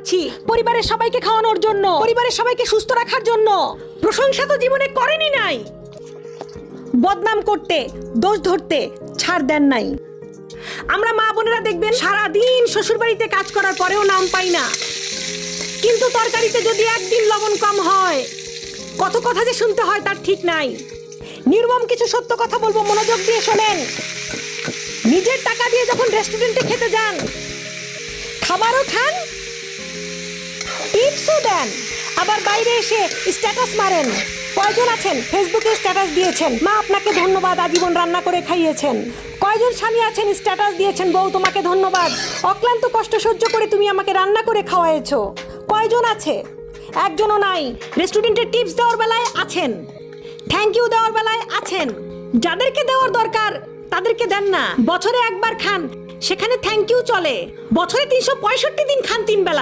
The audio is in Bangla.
খাচ্ছি পরিবারের সবাইকে খাওয়ানোর জন্য, পরিবারের সবাইকে সুস্থ রাখার জন্য। প্রশংসা তো জীবনে করেনি নাই, বদনাম করতে, দোষ ধরতে ছাড় দেন নাই। আমরা মা বোনেরা দেখবেন সারাদিন শ্বশুর বাড়িতে কাজ করার পরেও নাম পাই না, কিন্তু তরকারিতে যদি একদিন লবণ কম হয় কত কথা যে শুনতে হয় তার ঠিক নাই। নির্মম কিছু সত্য কথা বলবো, মনোযোগ দিয়ে শোনেন। নিজের টাকা দিয়ে যখন রেস্টুরেন্টে খেতে যান, খাবারও খান, টিপসও দেন, আবার বাইরে এসে স্ট্যাটাস মারেন। কয়জন আছেন ফেসবুকে স্ট্যাটাস দিয়েছেন, মা আপনাকে ধন্যবাদ, আজীবন রান্না করে খাইয়েছেন। কয়জন স্বামী আছেন স্ট্যাটাস দিয়েছেন, বউ তোমাকে ধন্যবাদ, অক্লান্ত কষ্ট সহ্য করে তুমি আমাকে রান্না করে খাওয়াইছো। কয়জন আছে? একজনও নাই। রেস্টুরেন্টে টিপস দেওয়ার বেলায় আছেন, থ্যাংক ইউ দেওয়ার বেলায় আছেন। যাদেরকে দেওয়ার দরকার তাদেরকে দেন না। বছরে একবার খান, সেখানে থ্যাংক ইউ চলে। বছরে 365 দিন খান 3 বেলা,